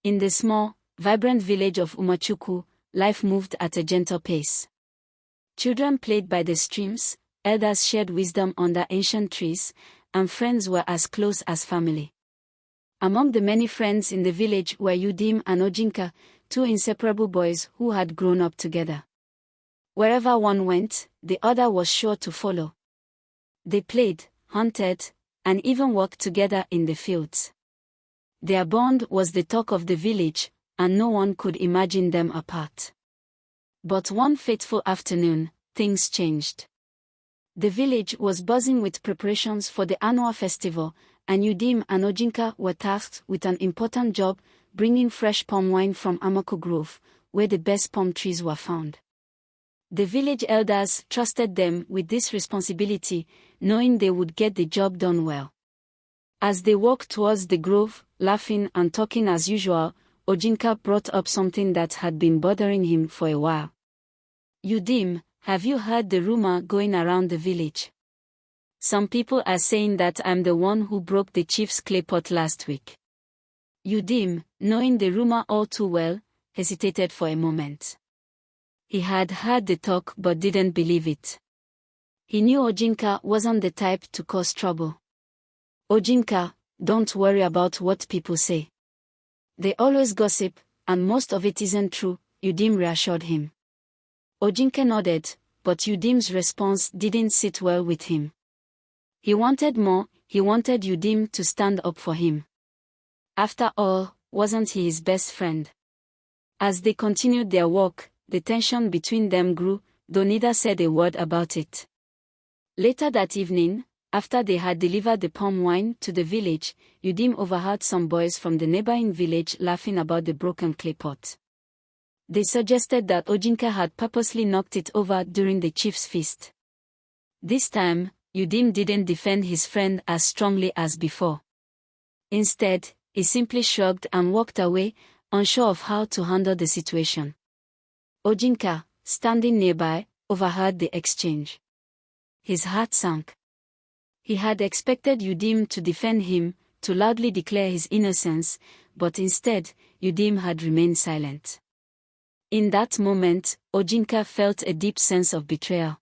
In the small, vibrant village of Umuchukwu, life moved at a gentle pace. Children played by the streams, elders shared wisdom under ancient trees, and friends were as close as family. Among the many friends in the village were Udeme and Ojinka, two inseparable boys who had grown up together. Wherever one went, the other was sure to follow. They played, hunted, and even worked together in the fields. Their bond was the talk of the village, and no one could imagine them apart. But one fateful afternoon, things changed. The village was buzzing with preparations for the annual festival, and Udeme and Ojinka were tasked with an important job, bringing fresh palm wine from Umuchukwu Grove, where the best palm trees were found. The village elders trusted them with this responsibility, knowing they would get the job done well. As they walked towards the grove, laughing and talking as usual, Ojinka brought up something that had been bothering him for a while. "Udeme, have you heard the rumor going around the village? Some people are saying that I'm the one who broke the chief's clay pot last week." Udeme, knowing the rumor all too well, hesitated for a moment. He had heard the talk but didn't believe it. He knew Ojinka wasn't the type to cause trouble. "Ojinka, don't worry about what people say. They always gossip, and most of it isn't true," Udeme reassured him. Ojinka nodded, but Udeme's response didn't sit well with him. He wanted more. He wanted Udeme to stand up for him. After all, wasn't he his best friend? As they continued their walk, the tension between them grew, though neither said a word about it. Later that evening, after they had delivered the palm wine to the village, Udeme overheard some boys from the neighboring village laughing about the broken clay pot. They suggested that Ojinka had purposely knocked it over during the chief's feast. This time, Udeme didn't defend his friend as strongly as before. Instead, he simply shrugged and walked away, unsure of how to handle the situation. Ojinka, standing nearby, overheard the exchange. His heart sank. He had expected Udeme to defend him, to loudly declare his innocence, but instead, Udeme had remained silent. In that moment, Ojinka felt a deep sense of betrayal.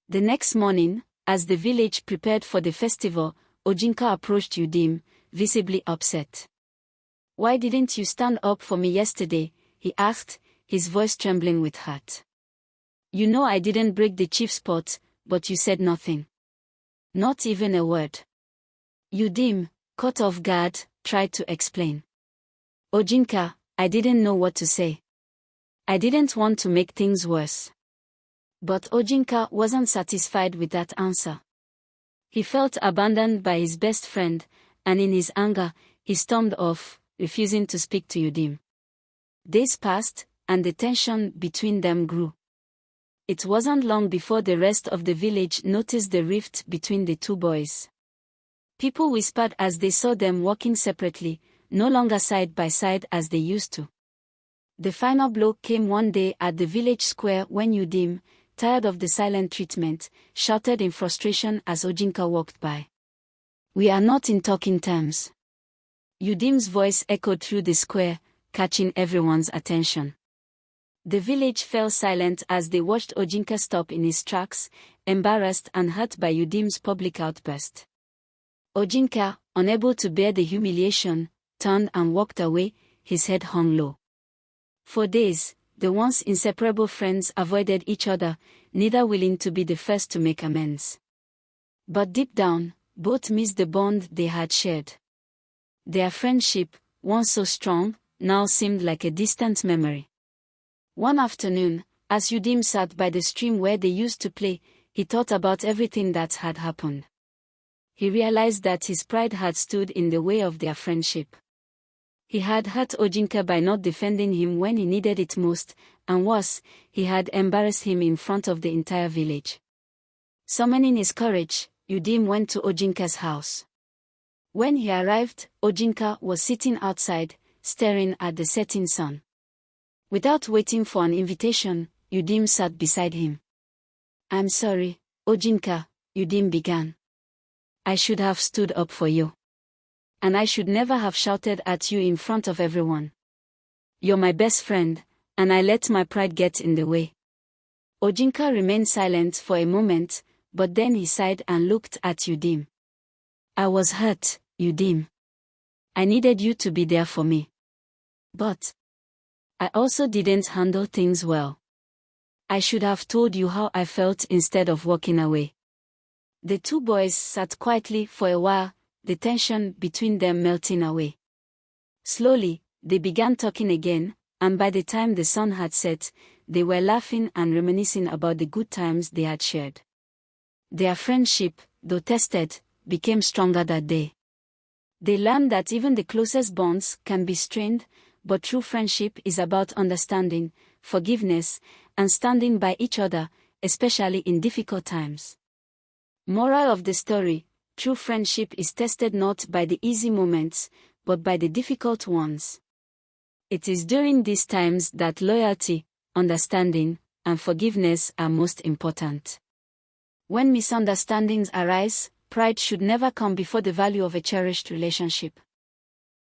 The next morning, as the village prepared for the festival, Ojinka approached Udeme, visibly upset. "Why didn't you stand up for me yesterday?" he asked, his voice trembling with hurt. "You know I didn't break the chief's pot, but you said nothing. Not even a word." Udeme, caught off guard, tried to explain. "Ojinka, I didn't know what to say. I didn't want to make things worse." But Ojinka wasn't satisfied with that answer. He felt abandoned by his best friend, and in his anger, he stormed off, refusing to speak to Udeme. Days passed, and the tension between them grew. It wasn't long before the rest of the village noticed the rift between the two boys. People whispered as they saw them walking separately, no longer side by side as they used to. The final blow came one day at the village square when Udeme, tired of the silent treatment, shouted in frustration as Ojinka walked by. "We are not in talking terms." Udeme's voice echoed through the square, catching everyone's attention. The village fell silent as they watched Ojinka stop in his tracks, embarrassed and hurt by Udeme's public outburst. Ojinka, unable to bear the humiliation, turned and walked away, his head hung low. For days, the once inseparable friends avoided each other, neither willing to be the first to make amends. But deep down, both missed the bond they had shared. Their friendship, once so strong, now seemed like a distant memory. One afternoon, as Udeme sat by the stream where they used to play, he thought about everything that had happened. He realized that his pride had stood in the way of their friendship. He had hurt Ojinka by not defending him when he needed it most, and worse, he had embarrassed him in front of the entire village. Summoning his courage, Udeme went to Ojinka's house. When he arrived, Ojinka was sitting outside, staring at the setting sun. Without waiting for an invitation, Udeme sat beside him. "I'm sorry, Ojinka," Udeme began. "I should have stood up for you. And I should never have shouted at you in front of everyone. You're my best friend, and I let my pride get in the way. Ojinka remained silent for a moment, but then he sighed and looked at Udeme. I was hurt, Udeme. I needed you to be there for me. But I also didn't handle things well. I should have told you how I felt instead of walking away. The two boys sat quietly for a while, the tension between them melting away. Slowly, they began talking again, and by the time the sun had set, they were laughing and reminiscing about the good times they had shared. Their friendship, though tested, became stronger that day. They learned that even the closest bonds can be strained, but true friendship is about understanding, forgiveness, and standing by each other, especially in difficult times. Moral of the story: true friendship is tested not by the easy moments, but by the difficult ones. It is during these times that loyalty, understanding, and forgiveness are most important. When misunderstandings arise, pride should never come before the value of a cherished relationship.